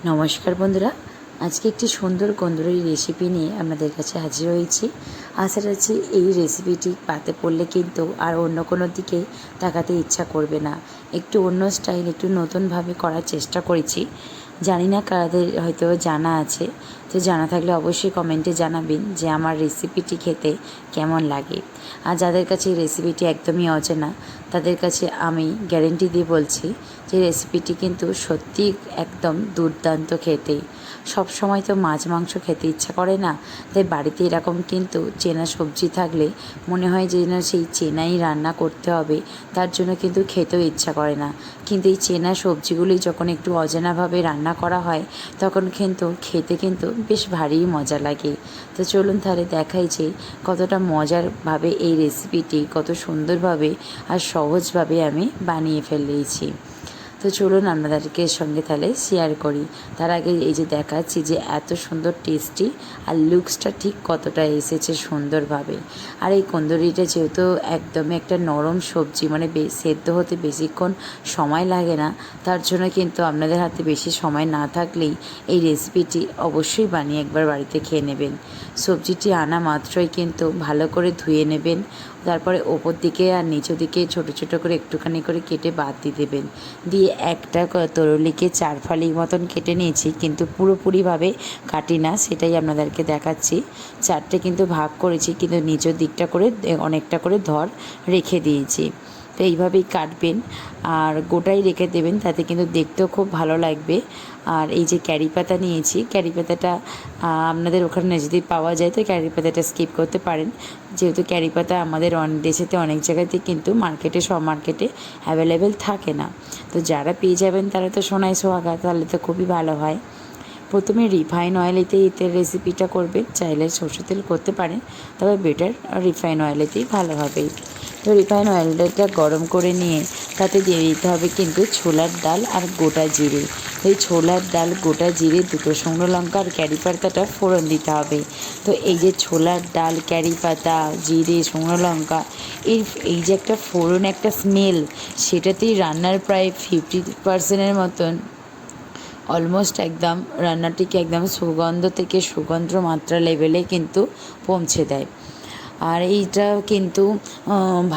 নমস্কার বন্ধুরা, আজকে একটি সুন্দর কন্দুরি রেসিপি নিয়ে আপনাদের কাছে হাজির হয়েছি। আশা রাখছি এই রেসিপিটি পাতে পড়লে কিন্তু আর অন্য কোনো দিকে তাকাতে ইচ্ছা করবে না। একটু অন্য স্টাইল, একটু নতুনভাবে করার চেষ্টা করেছি। জানি না কাদের হয়তো জানা আছে, তো জানা থাকলে অবশ্যই কমেন্টে জানাবেন যে আমার রেসিপিটি খেতে কেমন লাগে। আর যাদের কাছে এই রেসিপিটি একদমই অচেনা তাদের কাছে আমি গ্যারেন্টি দিয়ে বলছি যে রেসিপিটি কিন্তু সত্যি একদম দুর্দান্ত খেতে। সব সময় তো মাছ মাংস খেতে ইচ্ছা করে না, তাই বাড়িতে এরকম কিন্তু চেনা সবজি থাকলে মনে হয় যে না সেই চেনাই রান্না করতে হবে, তার জন্য কিন্তু খেতেও ইচ্ছা করে না। কিন্তু এই চেনা সবজিগুলি যখন একটু অজানাভাবে রান্না করা হয় তখন কিন্তু খেতে কিন্তু বেশ ভারী মজা লাগে। তো চলুন তাহলে দেখাই যে কতটা মজারভাবে এই রেসিপিটি কত সুন্দরভাবে আর সহজভাবে আমি বানিয়ে ফেলেছি। তো চলুন আপনাদেরকে সঙ্গে তাহলে শেয়ার করি। তার আগে এই যে দেখাচ্ছি যে এত সুন্দর টেস্টি আর লুকসটা ঠিক কতটা এসেছে সুন্দরভাবে। আর এই কন্দুরিটা যেহেতু একদমই একটা নরম সবজি, মানে সেদ্ধ হতে বেশিক্ষণ সময় লাগে না, তার জন্য কিন্তু আপনাদের হাতে বেশি সময় না থাকলেই এই রেসিপিটি অবশ্যই বানিয়ে একবার বাড়িতে খেয়ে নেবেন। সবজিটি আনা মাত্রই কিন্তু ভালো করে ধুয়ে নেবেন, তারপরে ওপর দিকে আর নিচের দিকে ছোটো ছোটো করে একটুখানি করে কেটে বাদ দিয়ে দেবেন। দিয়ে একটা তরুলিকে 4 ফালি মতন কেটে নিয়েছি, কিন্তু পুরোপুরিভাবে কাটি না, সেটাই আপনাদেরকে দেখাচ্ছি। 4টে কিন্তু ভাগ করেছি, কিন্তু নিচের দিকটা করে অনেকটা করে ধর রেখে দিয়েছি। তো এইভাবেই কাটবেন আর গোটাই রেখে দেবেন, তাতে কিন্তু দেখতেও খুব ভালো লাগবে। আর এই যে ক্যারি পাতা নিয়েছি, ক্যারি পাতাটা আপনাদের ওখানে যদি পাওয়া যায় তো ক্যারি পাতাটা স্কিপ করতে পারেন, যেহেতু ক্যারি পাতা আমাদের দেশেতে অনেক জায়গাতে কিন্তু মার্কেটে, সব মার্কেটে অ্যাভেলেবেল থাকে না। তো যারা পেয়ে যাবেন তারা তো সোনায় সোহাগা, তাহলে তো খুবই ভালো হয়। প্রথমে রিফাইন অয়েলেতেই এতে রেসিপিটা করবেন, চাইলে সরষের তেল করতে পারেন, তবে বেটার রিফাইন অয়েলেতেই ভালো হবে। তো রিফাইন অয়েলটা গরম করে নিয়ে তাতে দিয়ে দিতে হবে কিন্তু ছোলার ডাল আর গোটা জিরে। এই ছোলার ডাল, গোটা জিরে, 2টো শুকনো লঙ্কা আর ক্যারি পাতাটা ফোড়ন দিতে হবে। তো এই যে ছোলার ডাল, ক্যারি পাতা, জিরে, শুকনো লঙ্কা, এই যে একটা ফোড়ন, একটা স্মেল, সেটাতেই রান্নার প্রায় 50% মতন অলমোস্ট একদম রান্নাটিকে একদম সুগন্ধ থেকে সুগন্ধ মাত্রা লেভেলে কিন্তু পৌঁছে দেয়। আর এইটা কিন্তু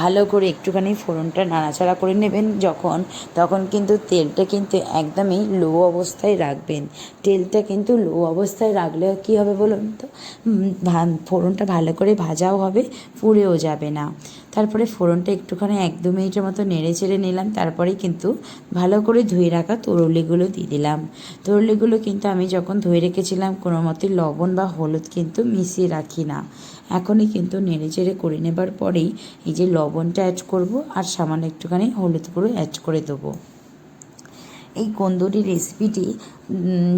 ভালো করে একটুখানি ফোড়নটা নাড়াচাড়া করে নেবেন যখন, তখন কিন্তু তেলটা কিন্তু একদমই লো অবস্থায় রাখবেন। তেলটা কিন্তু লো অবস্থায় রাখলে কী হবে বলুন তো, ফোড়নটা ভালো করে ভাজাও হবে, পুড়েও যাবে না। তারপরে ফোড়নটা একটুখানি 1-2 মিনিটের মতো নেড়ে চেড়ে নিলাম, তারপরেই কিন্তু ভালো করে ধুয়ে রাখা তরুলিগুলো দিয়ে দিলাম। তরুলিগুলো কিন্তু আমি যখন ধুয়ে রেখেছিলাম কোনো মতে লবণ বা হলুদ কিন্তু মিশিয়ে রাখি না। এখনই কিন্তু নেড়ে চেড়ে করে নেবার পরেই এই যে লবণটা অ্যাড করব আর সামান্য একটুখানি হলুদ গুঁড়ো অ্যাড করে দেবো। এই কন্দুরি রেসিপিটি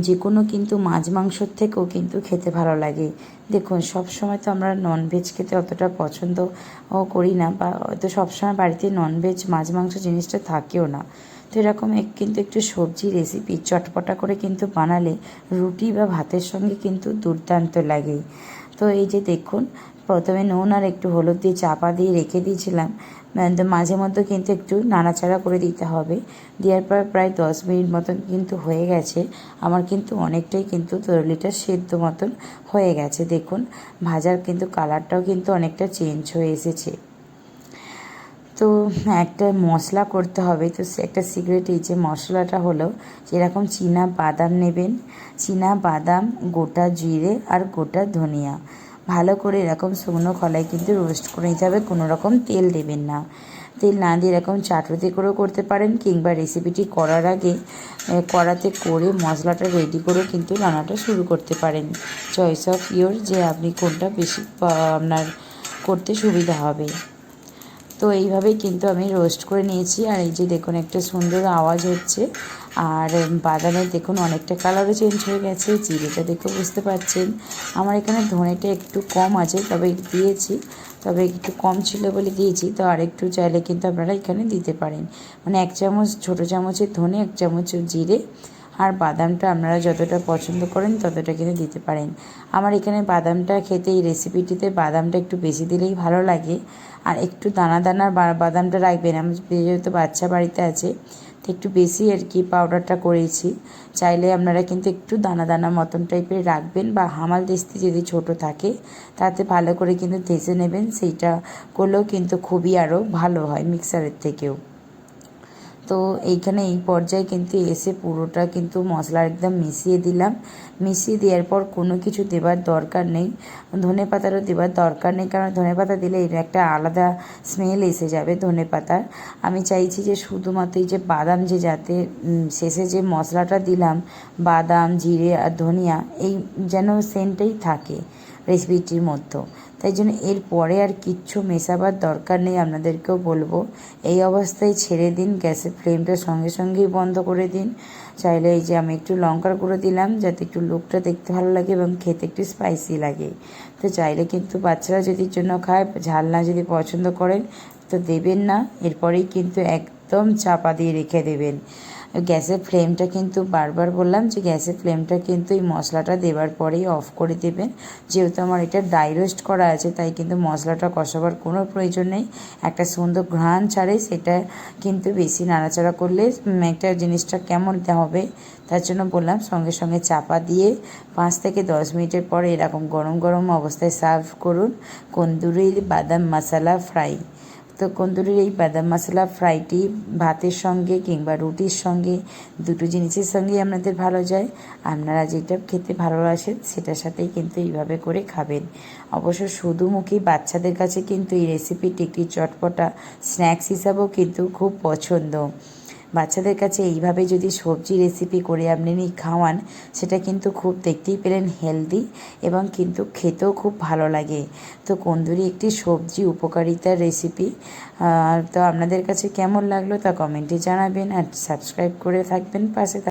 যে কোনো কিন্তু মাছ মাংসর থেকেও কিন্তু খেতে ভালো লাগে। দেখুন, সব সময় তো আমরা ননভেজ খেতে অতটা পছন্দ করি না, বা হয়তো সবসময় বাড়িতে ননভেজ মাছ মাংস জিনিসটা থাকেও না। তো এরকম কিন্তু একটু সবজি রেসিপি চটপটা করে কিন্তু বানালে রুটি বা ভাতের সঙ্গে কিন্তু দুর্দান্ত লাগে। তো এই যে দেখুন, প্রথমে নুন আর একটু হলুদ দিয়ে চাপা দিয়ে রেখে দিয়েছিলাম, তো মাঝে মধ্যে কিন্তু একটু নাড়াচাড়া করে দিতে হবে। দেওয়ার পর প্রায় 10 মিনিট মতন কিন্তু হয়ে গেছে। আমার কিন্তু অনেকটাই কিন্তু তরলিটা সেদ্ধ মতন হয়ে গেছে। দেখুন, ভাজার কিন্তু কালারটাও কিন্তু অনেকটা চেঞ্জ হয়ে এসেছে। তো একটা মশলা করতে হবে, তো একটা সিক্রেট এই যে মশলাটা হলো, যেরকম চীনা বাদাম নেবেন, চীনা বাদাম, গোটা জিরে আর গোটা ধনিয়া ভালো করে এরকম শুকনো খোলায় কিন্তু রোস্ট করে নিতে হবে, কোনো রকম তেল দেবেন না। তেল না দিয়ে এরকম চাটুতে করেও করতে পারেন, কিংবা রেসিপিটি করার আগে কড়াতে করে মশলাটা রেডি করেও কিন্তু রান্নাটা শুরু করতে পারেন। চয়েস অফ ইয়োর, যে আপনি কোনটা বেশি আপনার করতে সুবিধা হবে। তো এইভাবেই কিন্তু আমি রোস্ট করে নিয়েছি। আর এই যে দেখুন, একটা সুন্দর আওয়াজ হচ্ছে, আর বাদামের দেখুন অনেকটা কালারও চেঞ্জ হয়ে গেছে, জিরেটা দেখে বুঝতে পারছেন। আমার এখানে ধনেটা একটু কম আছে, তবে দিয়েছি, তবে একটু কম ছিল বলে দিয়েছি। তো আরেকটু চাইলে কিন্তু আপনারা এখানে দিতে পারেন, মানে 1 চামচ ছোটো চামচের ধনে, 1 চামচ জিরে, আর বাদামটা আপনারা যতটা পছন্দ করেন ততটা কিন্তু দিতে পারেন। আমার এখানে বাদামটা খেতে, এই রেসিপিটিতে বাদামটা একটু বেশি দিলেই ভালো লাগে। আর একটু দানা দানা বাদামটা রাখবেন, যেহেতু বাচ্চা বাড়িতে আছে, তো একটু বেশি আর কি পাউডারটা করেছি। চাইলে আপনারা কিন্তু একটু দানা দানা মতন টাইপের রাখবেন, বা হামাল দিস্তি যদি ছোট থাকে তাতে ভালো করে কিন্তু থেসে নেবেন, সেইটা করলেও কিন্তু খুবই আরও ভালো হয় মিক্সারের থেকেও। তো এইখানে এই পর্যায়ে কিন্তু এসে পুরোটা কিন্তু মশলা একদম মিশিয়ে দিলাম। মিশিয়ে দেওয়ার পর কোনো কিছু দেবার দরকার নেই, ধনে পাতারও দেবার দরকার নেই, কারণ ধনে পাতা দিলে এর একটা আলাদা স্মেল এসে যাবে ধনে পাতার। আমি চাইছি যে শুধুমাত্র এই যে বাদাম যে যাতে শেষে যে মশলাটা দিলাম বাদাম জিরে আর ধনিয়া, এই যেন সেন্টটাই থাকে রেসিপিটির মধ্যে। তাই জন্য এর পরে আর কিচ্ছু মেশাবার দরকার নেই, আপনাদেরকেও বলবো এই অবস্থায় ছেড়ে দিন, গ্যাসের ফ্লেমটা সঙ্গে সঙ্গেই বন্ধ করে দিন। চাইলে এই যে আমি একটু লঙ্কার গুঁড়ো দিলাম যাতে একটু লুকটা দেখতে ভালো লাগে এবং খেতে একটু স্পাইসি লাগে। তো চাইলে কিন্তু বাচ্চারা যদি জন্য খায়, ঝাল না যদি পছন্দ করেন তো দেবেন না, এরপরেই কিন্তু একদম চাপা দিয়ে রেখে দেবেন। গ্যাসের ফ্লেমটা কিন্তু বারবার বললাম যে গ্যাসের ফ্লেমটা কিন্তু এই মশলাটা দেওয়ার পরেই অফ করে দেবেন। যেহেতু আমার এটা ড্রাই রোস্ট করা আছে তাই কিন্তু মশলাটা কষাবার কোনো প্রয়োজন নেই, একটা সুন্দর ঘ্রাণ ছাড়ে, সেটা কিন্তু বেশি নাড়াচাড়া করলে একটা জিনিসটা কেমন হবে, তার জন্য বললাম সঙ্গে সঙ্গে চাপা দিয়ে 5 থেকে 10 মিনিটের পরে এরকম গরম গরম অবস্থায় সার্ভ করুন কন্দুরির বাদাম মশলা ফ্রাই। তো কন্দুরির এই বাদাম মশলা ফ্রাইটি ভাতের সঙ্গে কিংবা রুটির সঙ্গে, দুটো জিনিসের সঙ্গেই আপনাদের ভালো যায়। আপনারা যেটা খেতে ভালোবাসেন সেটার সাথেই কিন্তু এইভাবে করে খাবেন। অবশ্য শুধুমুখী বাচ্চাদের কাছে কিন্তু এই রেসিপিটি একটি চটপটা স্ন্যাক্স হিসাবেও কিন্তু খুব পছন্দ। বাচ্চাদের কাছে এইভাবে যদি সবজি রেসিপি করে আপনি খাওয়ান, সেটা কিন্তু খুব দেখতেই পেলেন হেলদি এবং কিন্তু খেতেও খুব ভালো লাগে। তো কন্দুরি একটি সবজি উপকারিতার রেসিপি। তো আপনাদের কাছে কেমন লাগলো তা কমেন্টে জানাবেন, আর সাবস্ক্রাইব করে থাকবেন পাশে।